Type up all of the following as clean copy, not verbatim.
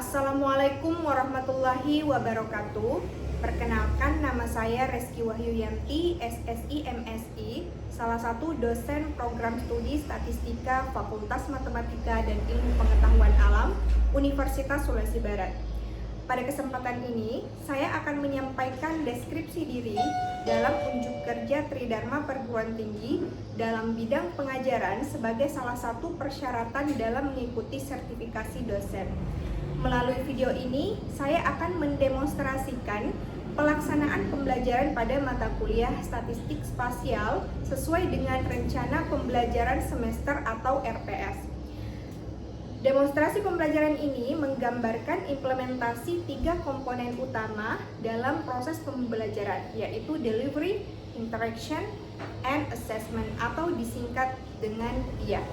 Assalamualaikum warahmatullahi wabarakatuh. Perkenalkan, nama saya Reski Wahyuyanti, SSI MSI, salah satu dosen program studi Statistika Fakultas Matematika dan Ilmu Pengetahuan Alam Universitas Sulawesi Barat. Pada kesempatan ini, saya akan menyampaikan deskripsi diri dalam unjuk kerja Tridharma Perguruan Tinggi dalam bidang pengajaran sebagai salah satu persyaratan dalam mengikuti sertifikasi dosen. Melalui video ini, saya akan mendemonstrasikan pelaksanaan pembelajaran pada mata kuliah Statistik Spasial sesuai dengan rencana pembelajaran semester atau RPS. Demonstrasi pembelajaran ini menggambarkan implementasi 3 komponen utama dalam proses pembelajaran, yaitu delivery, interaction, and assessment atau disingkat dengan DIA.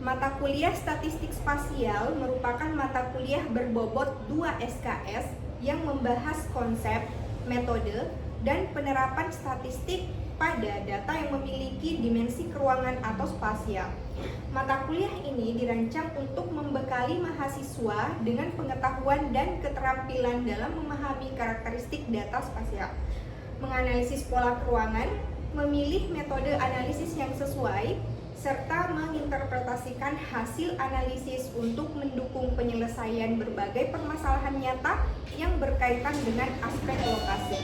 Mata kuliah Statistik Spasial merupakan mata kuliah berbobot 2 SKS yang membahas konsep, metode, dan penerapan statistik pada data yang memiliki dimensi keruangan atau spasial. Mata kuliah ini dirancang untuk membekali mahasiswa dengan pengetahuan dan keterampilan dalam memahami karakteristik data spasial, menganalisis pola keruangan, memilih metode analisis yang sesuai, serta menginterpretasikan hasil analisis untuk mendukung penyelesaian berbagai permasalahan nyata yang berkaitan dengan aspek lokasi.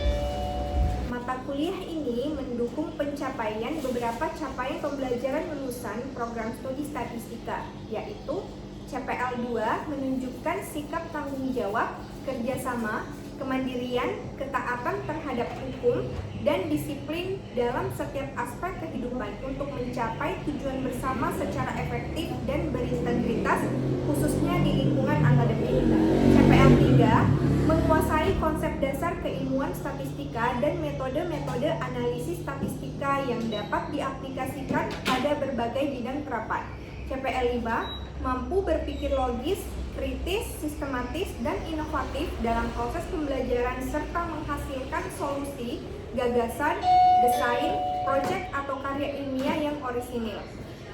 Mata kuliah ini mendukung pencapaian beberapa capaian pembelajaran lulusan program studi statistika, yaitu CPL 2 menunjukkan sikap tanggung jawab, kerjasama, kemandirian, ketaatan terhadap hukum, dan disiplin dalam setiap aspek kehidupan untuk mencapai tujuan bersama secara efektif dan berintegritas, khususnya di lingkungan akademik. CPL 3 menguasai konsep dasar keilmuan statistika dan metode-metode analisis statistika yang dapat diaplikasikan pada berbagai bidang terapan. CPL 5 mampu berpikir logis, kritis, sistematis, dan inovatif dalam proses pembelajaran serta menghasilkan solusi, gagasan, desain, proyek atau karya ilmiah yang orisinil.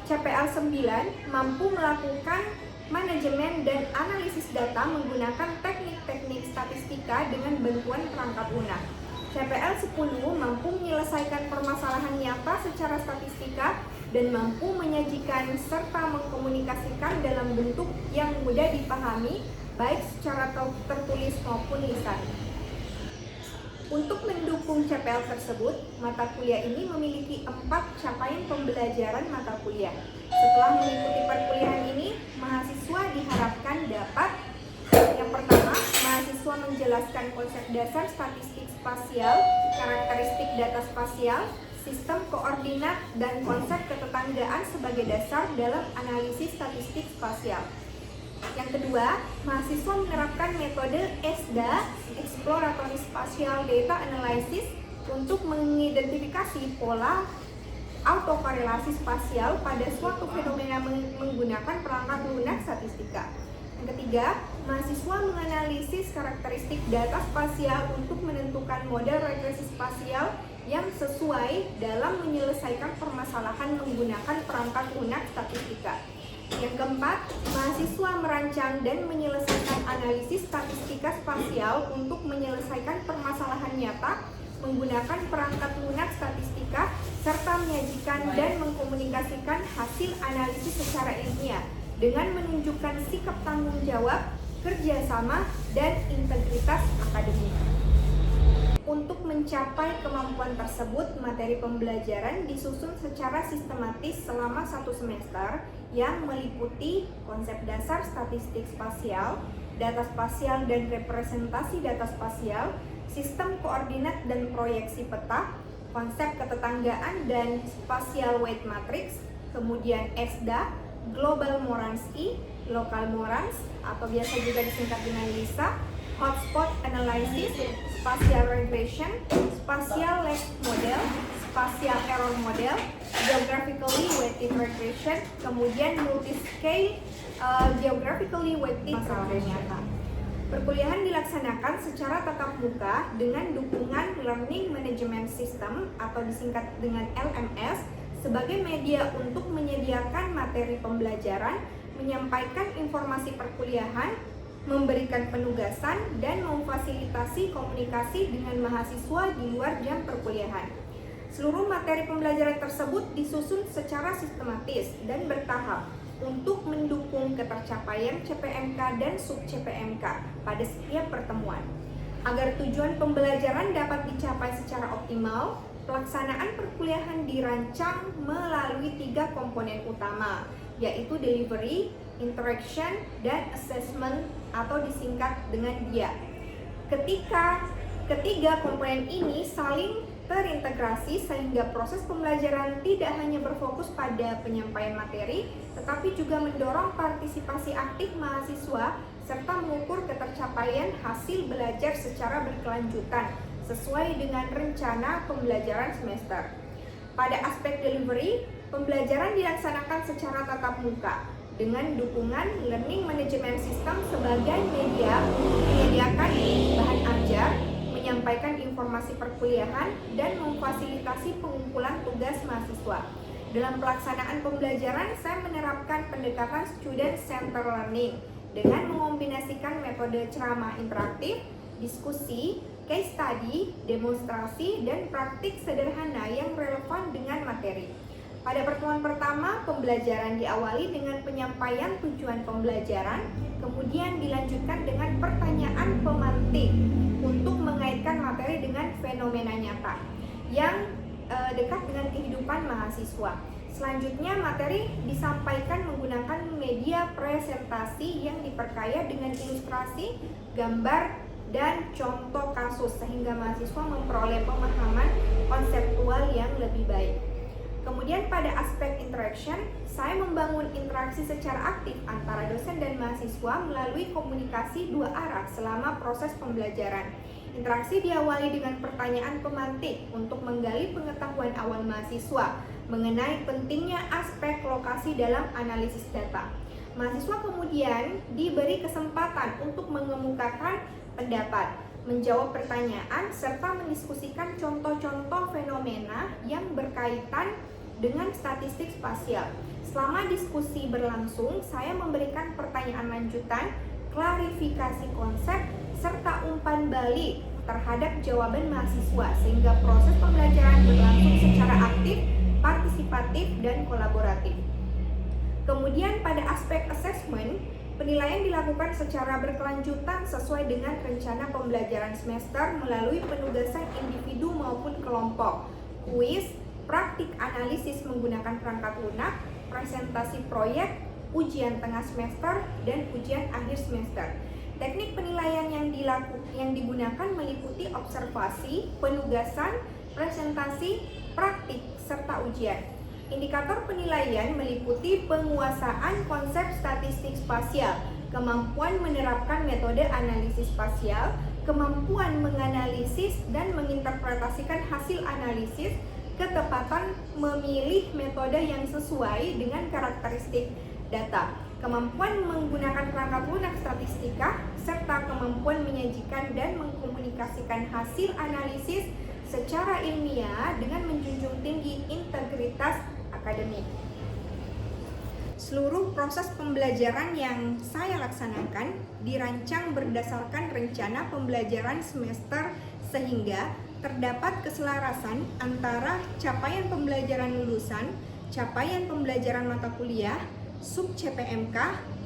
CPL 9 mampu melakukan manajemen dan analisis data menggunakan teknik-teknik statistika dengan bantuan perangkat lunak. CPL 10 mampu menyelesaikan permasalahan nyata secara statistika dan mampu menyajikan serta mengkomunikasikan dalam bentuk yang mudah dipahami, baik secara tertulis maupun lisan. Untuk mendukung CPL tersebut, mata kuliah ini memiliki 4 capaian pembelajaran mata kuliah. Setelah mengikuti perkuliahan ini, mahasiswa diharapkan dapat: yang pertama, mahasiswa menjelaskan konsep dasar statistik spasial, karakteristik data spasial, sistem koordinat, dan konsep ketetanggaan sebagai dasar dalam analisis statistik spasial. Yang kedua, mahasiswa menerapkan metode ESDA, Exploratory Spatial Data Analysis, untuk mengidentifikasi pola autokorelasi spasial pada suatu fenomena menggunakan perangkat lunak statistika. Yang ketiga, mahasiswa menganalisis karakteristik data spasial untuk menentukan model regresi spasial yang sesuai dalam menyelesaikan permasalahan menggunakan perangkat lunak statistika. Yang keempat, mahasiswa merancang dan menyelesaikan analisis statistika spasial untuk menyelesaikan permasalahan nyata menggunakan perangkat lunak statistika serta menyajikan dan mengkomunikasikan hasil analisis secara ilmiah dengan menunjukkan sikap tanggung jawab, kerjasama, dan integritas akademik. Untuk mencapai kemampuan tersebut, materi pembelajaran disusun secara sistematis selama 1 semester yang meliputi konsep dasar statistik spasial, data spasial dan representasi data spasial, sistem koordinat dan proyeksi peta, konsep ketetanggaan dan spatial weight matrix, kemudian ESDA, Global Moranes I, Local Moranes atau biasa juga disingkat dengan LISA, Hotspot Analysis, Spatial Regression, Spatial Lag Model, Spatial Error Model, Geographically Weighted Regression, kemudian Multiscale Geographically Weighted Regression. Perkuliahan dilaksanakan secara tatap muka dengan dukungan Learning Management System atau disingkat dengan LMS sebagai media untuk menyediakan materi pembelajaran menyampaikan informasi perkuliahan, memberikan penugasan, dan memfasilitasi komunikasi dengan mahasiswa di luar jam perkuliahan. Seluruh materi pembelajaran tersebut disusun secara sistematis dan bertahap untuk mendukung ketercapaian CPMK dan sub-CPMK pada setiap pertemuan. Agar tujuan pembelajaran dapat dicapai secara optimal, pelaksanaan perkuliahan dirancang melalui 3 komponen utama, yaitu delivery, interaction, dan assessment atau disingkat dengan DIA. Ketika ketiga komponen ini saling terintegrasi sehingga proses pembelajaran tidak hanya berfokus pada penyampaian materi, tetapi juga mendorong partisipasi aktif mahasiswa serta mengukur ketercapaian hasil belajar secara berkelanjutan sesuai dengan rencana pembelajaran semester. Pada aspek delivery, pembelajaran dilaksanakan secara tatap muka dengan dukungan Learning Management System sebagai media untuk menyediakan bahan ajar, menyampaikan informasi perkuliahan, dan memfasilitasi pengumpulan tugas mahasiswa. Dalam pelaksanaan pembelajaran, saya menerapkan pendekatan student center learning dengan mengombinasikan metode ceramah interaktif, diskusi, case study, demonstrasi, dan praktik sederhana yang relevan dengan materi. Pada pertemuan pertama, pembelajaran diawali dengan penyampaian tujuan pembelajaran, kemudian dilanjutkan dengan pertanyaan pemantik untuk mengaitkan materi dengan fenomena nyata yang dekat dengan kehidupan mahasiswa. Selanjutnya, materi disampaikan menggunakan media presentasi yang diperkaya dengan ilustrasi, gambar, dan contoh kasus sehingga mahasiswa memperoleh pemahaman konseptual yang lebih baik. Kemudian pada aspek interaction, saya membangun interaksi secara aktif antara dosen dan mahasiswa melalui komunikasi 2 arah selama proses pembelajaran. Interaksi diawali dengan pertanyaan pemantik untuk menggali pengetahuan awal mahasiswa mengenai pentingnya aspek lokasi dalam analisis data. Mahasiswa kemudian diberi kesempatan untuk mengemukakan pendapat, menjawab pertanyaan, serta mendiskusikan contoh-contoh fenomena yang berkaitan dengan statistik spasial. Selama diskusi berlangsung, saya memberikan pertanyaan lanjutan, klarifikasi konsep, serta umpan balik terhadap jawaban mahasiswa sehingga proses pembelajaran berlangsung secara aktif, partisipatif, dan kolaboratif. Kemudian pada aspek assessment, penilaian dilakukan secara berkelanjutan sesuai dengan rencana pembelajaran semester melalui penugasan individu maupun kelompok, kuis, praktik analisis menggunakan perangkat lunak, presentasi proyek, ujian tengah semester, dan ujian akhir semester. Teknik penilaian yang digunakan meliputi observasi, penugasan, presentasi, praktik, serta ujian. Indikator penilaian meliputi penguasaan konsep statistik spasial, kemampuan menerapkan metode analisis spasial, kemampuan menganalisis dan menginterpretasikan hasil analisis, ketepatan memilih metode yang sesuai dengan karakteristik data, kemampuan menggunakan perangkat lunak statistika, serta kemampuan menyajikan dan mengkomunikasikan hasil analisis secara ilmiah dengan menjunjung tinggi integritas akademik. Seluruh proses pembelajaran yang saya laksanakan dirancang berdasarkan rencana pembelajaran semester sehingga terdapat keselarasan antara capaian pembelajaran lulusan, capaian pembelajaran mata kuliah, sub-CPMK,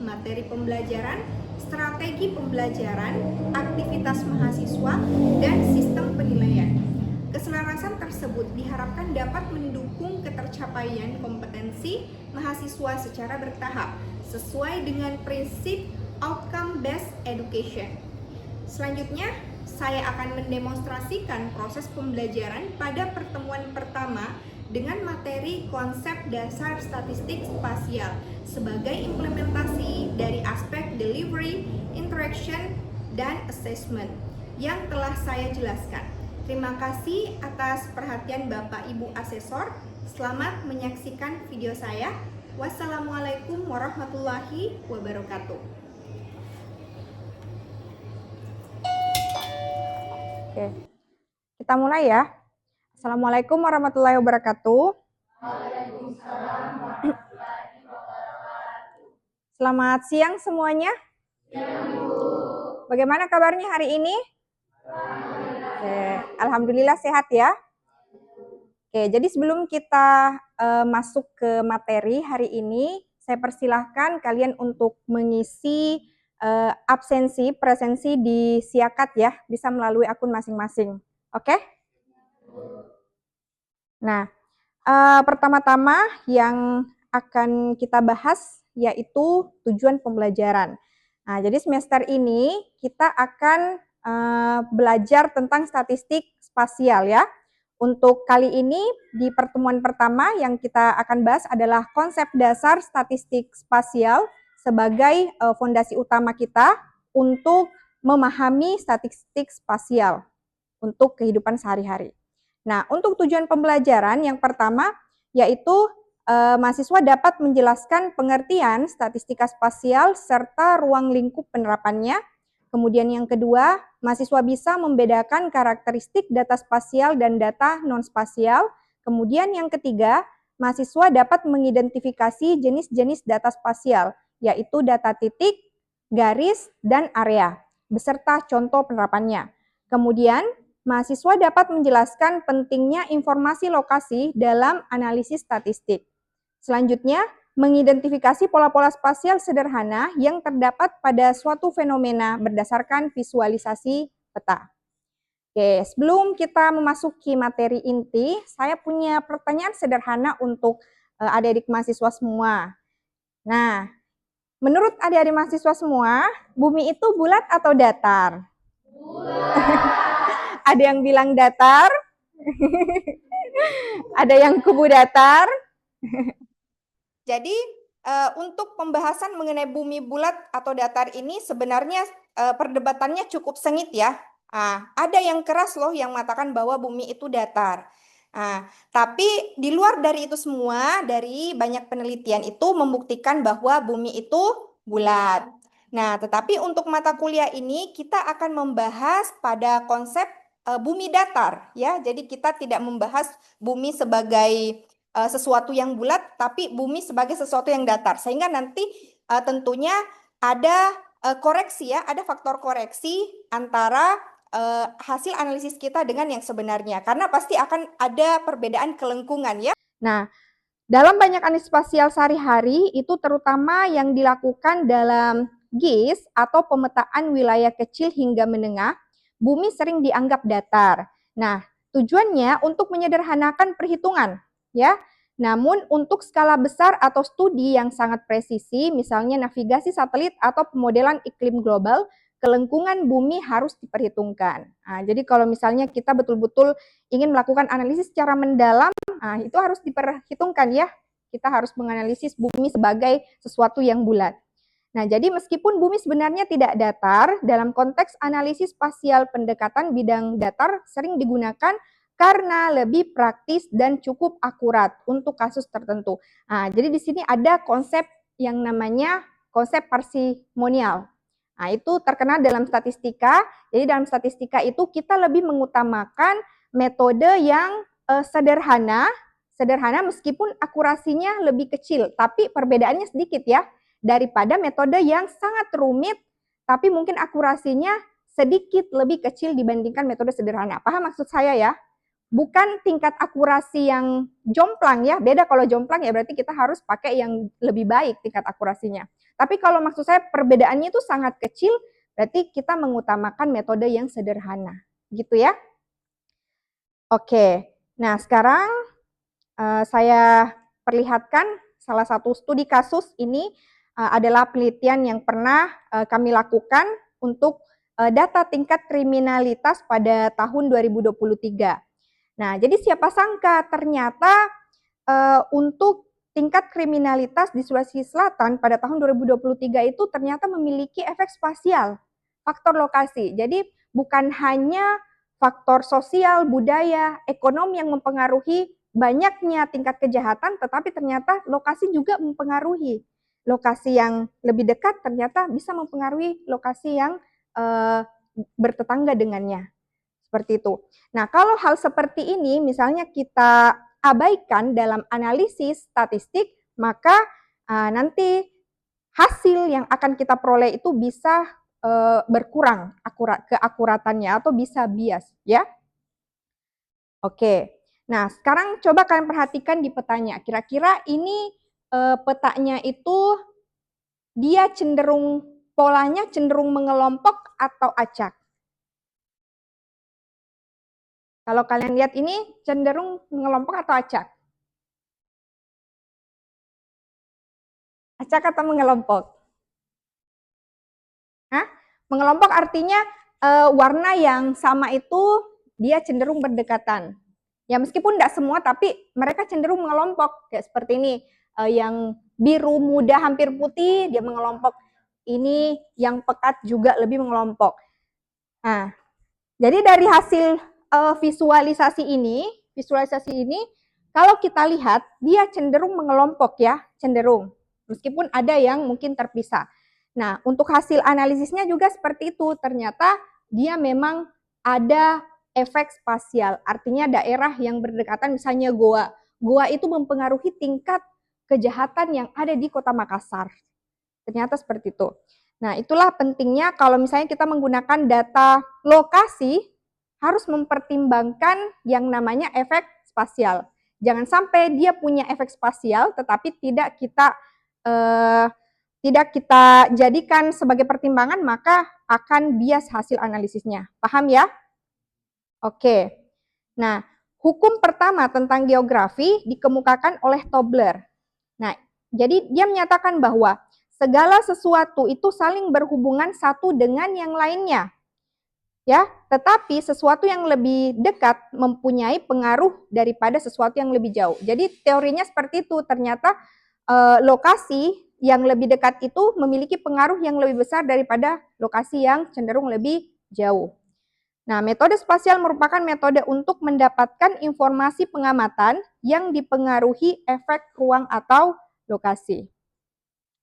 materi pembelajaran, strategi pembelajaran, aktivitas mahasiswa, dan sistem penilaian. Keselarasan tersebut diharapkan dapat mendukung ketercapaian kompetensi mahasiswa secara bertahap, sesuai dengan prinsip outcome-based education. Selanjutnya, saya akan mendemonstrasikan proses pembelajaran pada pertemuan pertama dengan materi konsep dasar statistik spasial sebagai implementasi dari aspek delivery, interaction, dan assessment yang telah saya jelaskan. Terima kasih atas perhatian Bapak Ibu Asesor. Selamat menyaksikan video saya. Wassalamualaikum warahmatullahi wabarakatuh. Oke, kita mulai ya. Assalamualaikum warahmatullahi wabarakatuh. Selamat siang semuanya. Bagaimana kabarnya hari ini? Alhamdulillah sehat ya. Oke, jadi sebelum kita masuk ke materi hari ini, saya persilahkan kalian untuk mengisi absensi, presensi di Siakat ya, bisa melalui akun masing-masing. Oke? Nah, pertama-tama yang akan kita bahas yaitu tujuan pembelajaran. Nah, jadi semester ini kita akan belajar tentang statistik spasial ya. Untuk kali ini di pertemuan pertama yang kita akan bahas adalah konsep dasar statistik spasial sebagai fondasi utama kita untuk memahami statistik spasial untuk kehidupan sehari-hari. Nah, untuk tujuan pembelajaran yang pertama yaitu mahasiswa dapat menjelaskan pengertian statistika spasial serta ruang lingkup penerapannya. Kemudian yang kedua, mahasiswa bisa membedakan karakteristik data spasial dan data non-spasial. Kemudian yang ketiga, mahasiswa dapat mengidentifikasi jenis-jenis data spasial, yaitu data titik, garis, dan area, beserta contoh penerapannya. Kemudian, mahasiswa dapat menjelaskan pentingnya informasi lokasi dalam analisis statistik. Selanjutnya, mengidentifikasi pola-pola spasial sederhana yang terdapat pada suatu fenomena berdasarkan visualisasi peta. Oke, sebelum kita memasuki materi inti, saya punya pertanyaan sederhana untuk adik-adik mahasiswa semua. Nah, menurut adik-adik mahasiswa semua, bumi itu bulat atau datar? Bulat. Ada yang bilang datar, ada yang kubu datar. Jadi untuk pembahasan mengenai bumi bulat atau datar ini sebenarnya perdebatannya cukup sengit ya. Ada yang keras loh yang mengatakan bahwa bumi itu datar. Tapi di luar dari itu semua, dari banyak penelitian itu membuktikan bahwa bumi itu bulat. Nah, tetapi untuk mata kuliah ini kita akan membahas pada konsep bumi datar ya. Jadi kita tidak membahas bumi sebagai sesuatu yang bulat, tapi bumi sebagai sesuatu yang datar. Sehingga nanti tentunya ada koreksi ya, ada faktor koreksi antara hasil analisis kita dengan yang sebenarnya. Karena pasti akan ada perbedaan kelengkungan ya. Nah, dalam banyak analisis spasial sehari-hari itu terutama yang dilakukan dalam GIS atau pemetaan wilayah kecil hingga menengah, bumi sering dianggap datar. Nah, tujuannya untuk menyederhanakan perhitungan, ya. Namun untuk skala besar atau studi yang sangat presisi, misalnya navigasi satelit atau pemodelan iklim global, kelengkungan bumi harus diperhitungkan. Jadi kalau misalnya kita betul-betul ingin melakukan analisis secara mendalam, itu harus diperhitungkan ya. Kita harus menganalisis bumi sebagai sesuatu yang bulat. Nah, jadi meskipun bumi sebenarnya tidak datar, dalam konteks analisis spasial pendekatan bidang datar sering digunakan karena lebih praktis dan cukup akurat untuk kasus tertentu. Jadi di sini ada konsep yang namanya konsep parsimonial. Itu terkenal dalam statistika. Jadi dalam statistika itu kita lebih mengutamakan metode yang sederhana meskipun akurasinya lebih kecil, tapi perbedaannya sedikit ya, daripada metode yang sangat rumit, tapi mungkin akurasinya sedikit lebih kecil dibandingkan metode sederhana. Paham maksud saya ya? Bukan tingkat akurasi yang jomplang ya, beda kalau jomplang ya berarti kita harus pakai yang lebih baik tingkat akurasinya. Tapi kalau maksud saya perbedaannya itu sangat kecil, berarti kita mengutamakan metode yang sederhana, gitu ya. Oke, nah sekarang saya perlihatkan salah satu studi kasus ini adalah penelitian yang pernah kami lakukan untuk data tingkat kriminalitas pada tahun 2023. Nah, jadi siapa sangka ternyata untuk tingkat kriminalitas di Sulawesi Selatan pada tahun 2023 itu ternyata memiliki efek spasial, faktor lokasi. Jadi bukan hanya faktor sosial, budaya, ekonomi yang mempengaruhi banyaknya tingkat kejahatan, tetapi ternyata lokasi juga mempengaruhi. Lokasi yang lebih dekat ternyata bisa mempengaruhi lokasi yang bertetangga dengannya. Seperti itu. Nah, kalau hal seperti ini misalnya kita abaikan dalam analisis statistik, maka nanti hasil yang akan kita peroleh itu bisa berkurang keakuratannya atau bisa bias, ya. Oke. Nah, sekarang coba kalian perhatikan di petanya. Kira-kira ini petanya itu dia polanya cenderung mengelompok atau acak? Kalau kalian lihat ini cenderung mengelompok atau acak? Acak atau mengelompok? Hah? Mengelompok artinya warna yang sama itu dia cenderung berdekatan. Ya meskipun tidak semua, tapi mereka cenderung mengelompok. Kayak seperti ini, yang biru muda hampir putih, dia mengelompok. Ini yang pekat juga lebih mengelompok. Nah, jadi dari hasil visualisasi ini, kalau kita lihat, dia cenderung mengelompok ya, cenderung. Meskipun ada yang mungkin terpisah. Nah, untuk hasil analisisnya juga seperti itu. Ternyata dia memang ada efek spasial. Artinya daerah yang berdekatan, misalnya Goa. Goa itu mempengaruhi tingkat kejahatan yang ada di Kota Makassar. Ternyata seperti itu. Nah, itulah pentingnya kalau misalnya kita menggunakan data lokasi, harus mempertimbangkan yang namanya efek spasial. Jangan sampai dia punya efek spasial, tetapi tidak kita jadikan sebagai pertimbangan, maka akan bias hasil analisisnya. Paham ya? Oke. Nah, hukum pertama tentang geografi dikemukakan oleh Tobler. Nah, jadi dia menyatakan bahwa segala sesuatu itu saling berhubungan satu dengan yang lainnya. Ya, tetapi sesuatu yang lebih dekat mempunyai pengaruh daripada sesuatu yang lebih jauh. Jadi teorinya seperti itu. Ternyata lokasi yang lebih dekat itu memiliki pengaruh yang lebih besar daripada lokasi yang cenderung lebih jauh. Nah, metode spasial merupakan metode untuk mendapatkan informasi pengamatan yang dipengaruhi efek ruang atau lokasi.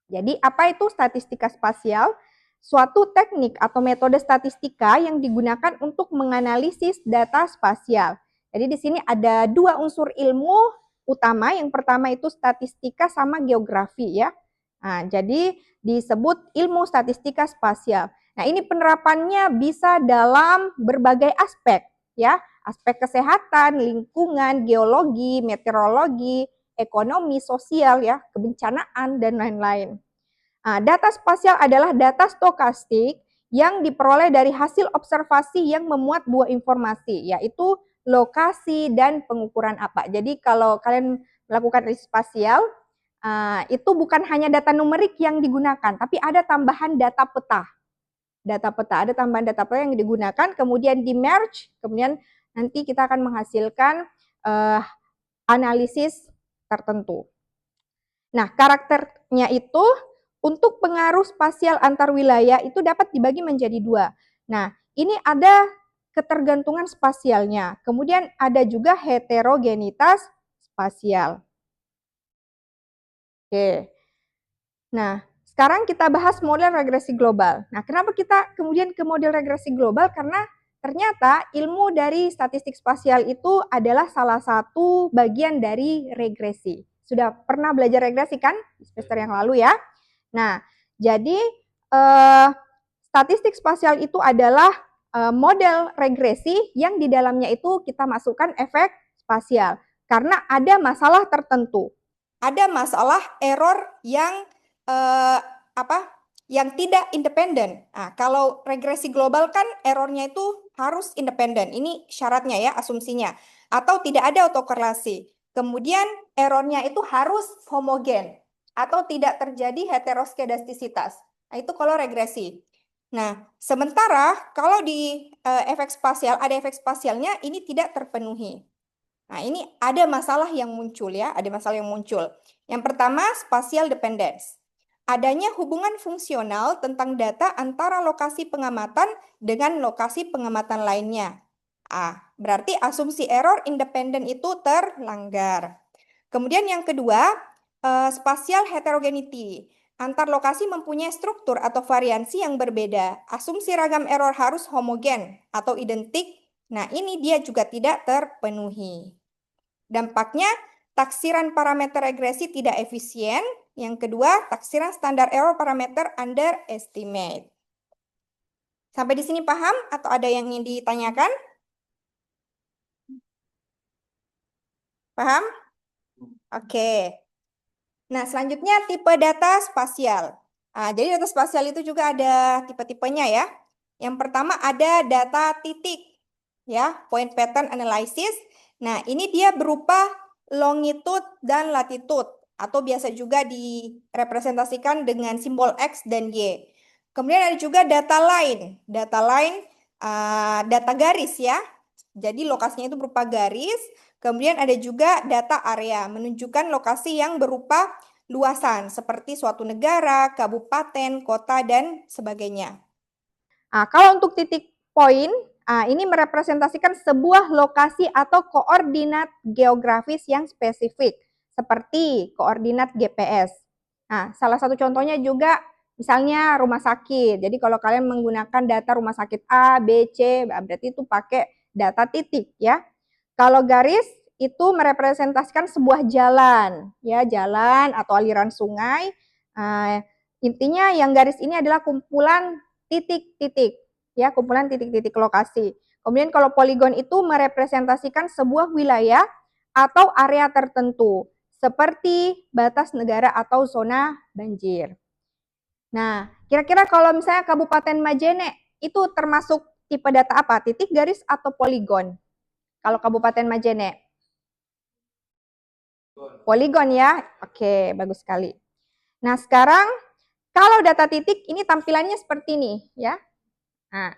Jadi, apa itu statistika spasial? Suatu teknik atau metode statistika yang digunakan untuk menganalisis data spasial. Jadi, di sini ada dua unsur ilmu utama. Yang pertama itu statistika sama geografi ya. Nah, jadi disebut ilmu statistika spasial. Nah, ini penerapannya bisa dalam berbagai aspek ya, aspek kesehatan, lingkungan, geologi, meteorologi, ekonomi, sosial ya, kebencanaan dan lain-lain. Nah, data spasial adalah data stokastik yang diperoleh dari hasil observasi yang memuat dua informasi, yaitu lokasi dan pengukuran apa. Jadi kalau kalian melakukan riset spasial, itu bukan hanya data numerik yang digunakan, tapi ada tambahan data peta. Ada tambahan data peta yang digunakan, kemudian di merge, kemudian nanti kita akan menghasilkan analisis tertentu. Nah, karakternya itu untuk pengaruh spasial antar wilayah itu dapat dibagi menjadi dua. Nah, ini ada ketergantungan spasialnya, kemudian ada juga heterogenitas spasial. Oke. Nah, sekarang kita bahas model regresi global. Nah, kenapa kita kemudian ke model regresi global? Karena ternyata ilmu dari statistik spasial itu adalah salah satu bagian dari regresi. Sudah pernah belajar regresi kan? Di semester yang lalu ya. Nah, jadi statistik spasial itu adalah model regresi yang di dalamnya itu kita masukkan efek spasial. Karena ada masalah tertentu. Ada masalah error yang yang tidak independen. Nah, kalau regresi global kan errornya itu harus independen. Ini syaratnya ya, asumsinya. Atau tidak ada autokorelasi. Kemudian errornya itu harus homogen atau tidak terjadi heteroskedastisitas. Nah, itu kalau regresi. Nah, sementara kalau di efek spasial, ada efek spasialnya, ini tidak terpenuhi. Nah, ini ada masalah yang muncul ya, ada masalah yang muncul. Yang pertama, spatial dependence. Adanya hubungan fungsional tentang data antara lokasi pengamatan dengan lokasi pengamatan lainnya. Berarti asumsi error independen itu terlanggar. Kemudian yang kedua, spatial heterogeneity. Antar lokasi mempunyai struktur atau variansi yang berbeda. Asumsi ragam error harus homogen atau identik. Nah, ini dia juga tidak terpenuhi. Dampaknya, taksiran parameter regresi tidak efisien, Yang kedua, taksiran standar error parameter underestimate. Sampai di sini paham atau ada yang ingin ditanyakan? Paham? Oke. Nah, selanjutnya tipe data spasial. Jadi data spasial itu juga ada tipe-tipenya ya. Yang pertama ada data titik, ya, point pattern analysis. Nah, ini dia berupa longitude dan latitude, atau biasa juga direpresentasikan dengan simbol X dan Y. Kemudian ada juga data line, data garis ya. Jadi lokasinya itu berupa garis. Kemudian ada juga data area, menunjukkan lokasi yang berupa luasan, seperti suatu negara, kabupaten, kota, dan sebagainya. Kalau untuk titik poin, ini merepresentasikan sebuah lokasi atau koordinat geografis yang spesifik, seperti koordinat GPS. Nah, salah satu contohnya juga misalnya rumah sakit. Jadi kalau kalian menggunakan data rumah sakit A, B, C, berarti itu pakai data titik ya. Kalau garis itu merepresentasikan sebuah jalan, ya, jalan atau aliran sungai. Intinya yang garis ini adalah kumpulan titik-titik, ya, kumpulan titik-titik lokasi. Kemudian kalau poligon itu merepresentasikan sebuah wilayah atau area tertentu, seperti batas negara atau zona banjir. Nah, kira-kira kalau misalnya Kabupaten Majene itu termasuk tipe data apa? Titik, garis, atau poligon? Kalau Kabupaten Majene? Poligon ya? Oke, bagus sekali. Nah, sekarang kalau data titik ini tampilannya seperti ini ya. Nah,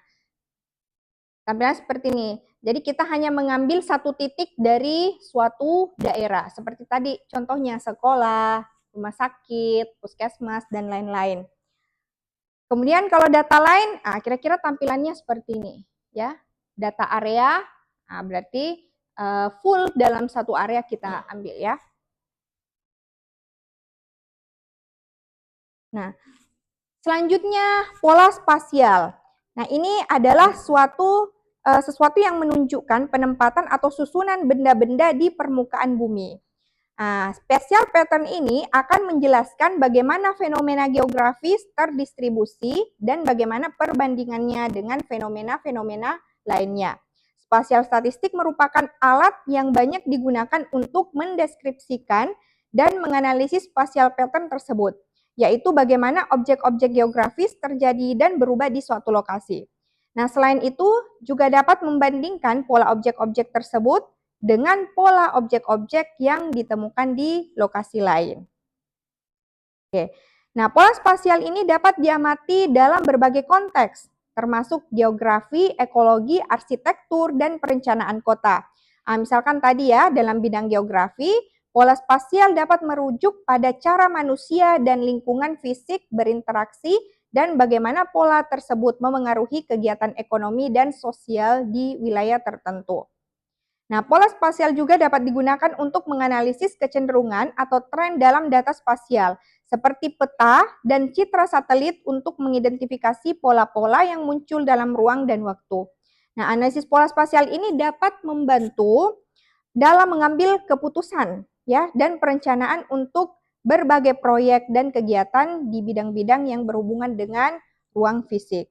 tampilannya seperti ini. Jadi kita hanya mengambil satu titik dari suatu daerah. Seperti tadi contohnya sekolah, rumah sakit, puskesmas, dan lain-lain. Kemudian kalau data lain, kira-kira tampilannya seperti ini ya. Data area, berarti full dalam satu area kita ambil ya. Nah, selanjutnya pola spasial. Nah, ini adalah sesuatu yang menunjukkan penempatan atau susunan benda-benda di permukaan bumi. Spatial pattern ini akan menjelaskan bagaimana fenomena geografis terdistribusi dan bagaimana perbandingannya dengan fenomena-fenomena lainnya. Spasial statistik merupakan alat yang banyak digunakan untuk mendeskripsikan dan menganalisis spasial pattern tersebut, yaitu bagaimana objek-objek geografis terjadi dan berubah di suatu lokasi. Nah, selain itu juga dapat membandingkan pola objek-objek tersebut dengan pola objek-objek yang ditemukan di lokasi lain. Oke. Nah, pola spasial ini dapat diamati dalam berbagai konteks, termasuk geografi, ekologi, arsitektur, dan perencanaan kota. Misalkan tadi ya, dalam bidang geografi, pola spasial dapat merujuk pada cara manusia dan lingkungan fisik berinteraksi dan bagaimana pola tersebut memengaruhi kegiatan ekonomi dan sosial di wilayah tertentu. Nah, pola spasial juga dapat digunakan untuk menganalisis kecenderungan atau tren dalam data spasial, seperti peta dan citra satelit untuk mengidentifikasi pola-pola yang muncul dalam ruang dan waktu. Nah, analisis pola spasial ini dapat membantu dalam mengambil keputusan ya dan perencanaan untuk berbagai proyek dan kegiatan di bidang-bidang yang berhubungan dengan ruang fisik.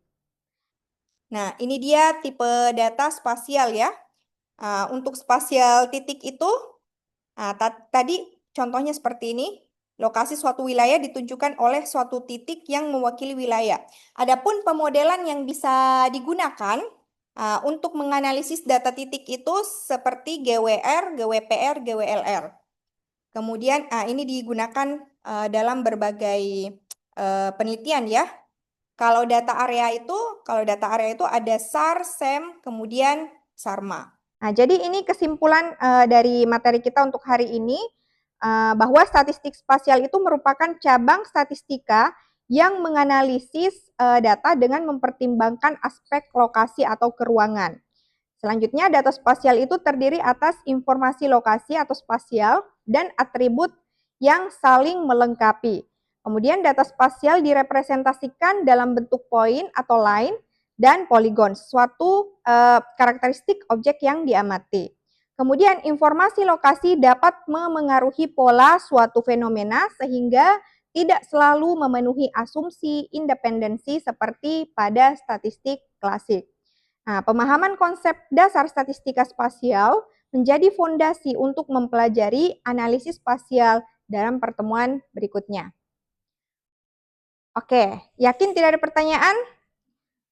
Nah, ini dia tipe data spasial ya. Untuk spasial titik itu, tadi contohnya seperti ini. Lokasi suatu wilayah ditunjukkan oleh suatu titik yang mewakili wilayah. Adapun pemodelan yang bisa digunakan untuk menganalisis data titik itu seperti GWR, GWPR, GWLR. Kemudian ini digunakan dalam berbagai penelitian ya. Kalau data area itu ada SAR, SEM, kemudian SARMA. Nah, jadi ini kesimpulan dari materi kita untuk hari ini, bahwa statistik spasial itu merupakan cabang statistika yang menganalisis data dengan mempertimbangkan aspek lokasi atau keruangan. Selanjutnya, data spasial itu terdiri atas informasi lokasi atau spasial dan atribut yang saling melengkapi. Kemudian data spasial direpresentasikan dalam bentuk poin atau line dan poligon, suatu karakteristik objek yang diamati. Kemudian informasi lokasi dapat memengaruhi pola suatu fenomena sehingga tidak selalu memenuhi asumsi independensi seperti pada statistik klasik. Nah, pemahaman konsep dasar statistika spasial menjadi fondasi untuk mempelajari analisis spasial dalam pertemuan berikutnya. Oke, yakin tidak ada pertanyaan?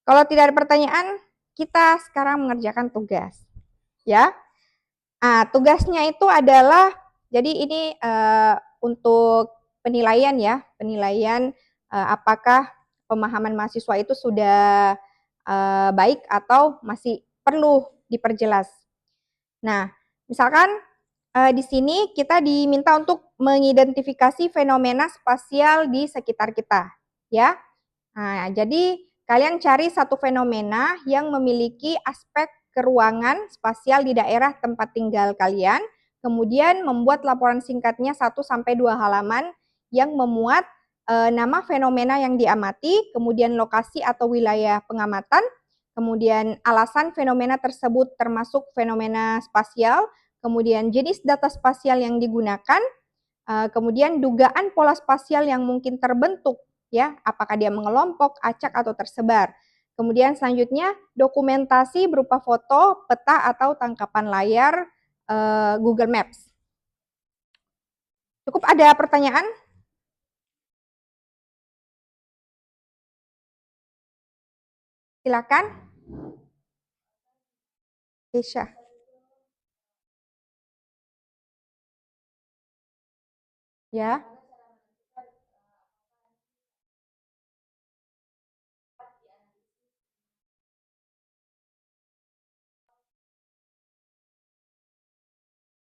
Kalau tidak ada pertanyaan, kita sekarang mengerjakan tugas. Ya, nah, tugasnya itu adalah, jadi ini untuk penilaian ya, penilaian apakah pemahaman mahasiswa itu sudah baik atau masih perlu diperjelas. Nah, misalkan di sini kita diminta untuk mengidentifikasi fenomena spasial di sekitar kita, ya. Nah, jadi kalian cari satu fenomena yang memiliki aspek keruangan spasial di daerah tempat tinggal kalian, kemudian membuat laporan singkatnya 1-2 halaman yang memuat nama fenomena yang diamati, kemudian lokasi atau wilayah pengamatan, kemudian alasan fenomena tersebut termasuk fenomena spasial, kemudian jenis data spasial yang digunakan, kemudian dugaan pola spasial yang mungkin terbentuk, ya, apakah dia mengelompok, acak, atau tersebar. Kemudian selanjutnya dokumentasi berupa foto, peta, atau tangkapan layar Google Maps. Cukup ada pertanyaan? Silakan. Keisha. Ya.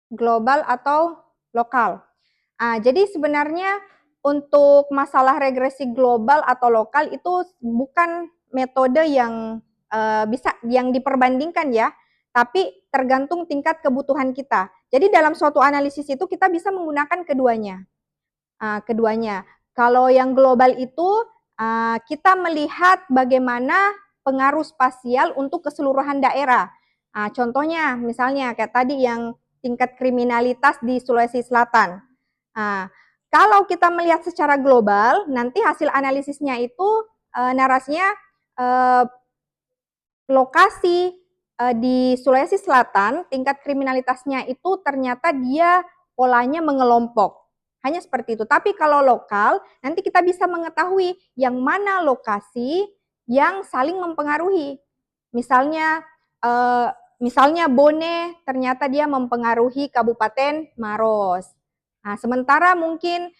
Global atau lokal. Jadi sebenarnya untuk masalah regresi global atau lokal itu bukan metode yang bisa yang diperbandingkan ya, tapi tergantung tingkat kebutuhan kita. Jadi dalam suatu analisis itu kita bisa menggunakan keduanya. Keduanya. Kalau yang global itu kita melihat bagaimana pengaruh spasial untuk keseluruhan daerah. Contohnya misalnya kayak tadi yang tingkat kriminalitas di Sulawesi Selatan. Kalau kita melihat secara global, nanti hasil analisisnya itu narasinya lokasi di Sulawesi Selatan, tingkat kriminalitasnya itu ternyata dia polanya mengelompok. Hanya seperti itu. Tapi kalau lokal, nanti kita bisa mengetahui yang mana lokasi yang saling mempengaruhi. Misalnya, misalnya Bone ternyata dia mempengaruhi Kabupaten Maros. Nah, sementara mungkin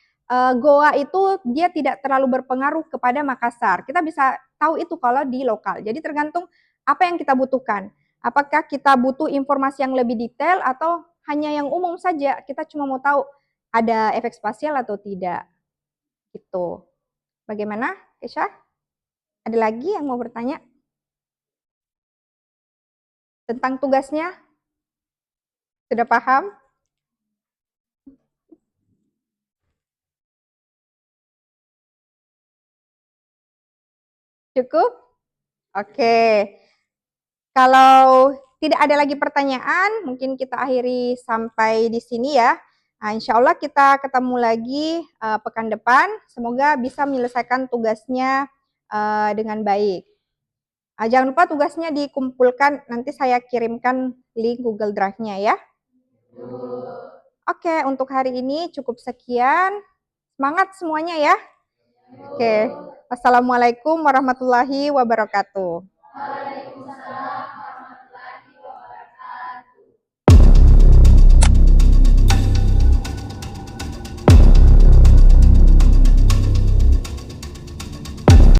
Goa itu dia tidak terlalu berpengaruh kepada Makassar. Kita bisa tahu itu kalau di lokal. Jadi tergantung apa yang kita butuhkan. Apakah kita butuh informasi yang lebih detail atau hanya yang umum saja? Kita cuma mau tahu ada efek spasial atau tidak. Gitu. Bagaimana, Kesha? Ada lagi yang mau bertanya tentang tugasnya? Sudah paham? Cukup? Oke. Kalau tidak ada lagi pertanyaan, mungkin kita akhiri sampai di sini ya. Insya Allah kita ketemu lagi pekan depan. Semoga bisa menyelesaikan tugasnya dengan baik. Jangan lupa tugasnya dikumpulkan, nanti saya kirimkan link Google Drive-nya ya. Oke, untuk hari ini cukup sekian. Semangat semuanya ya. Oke, Wassalamualaikum warahmatullahi wabarakatuh.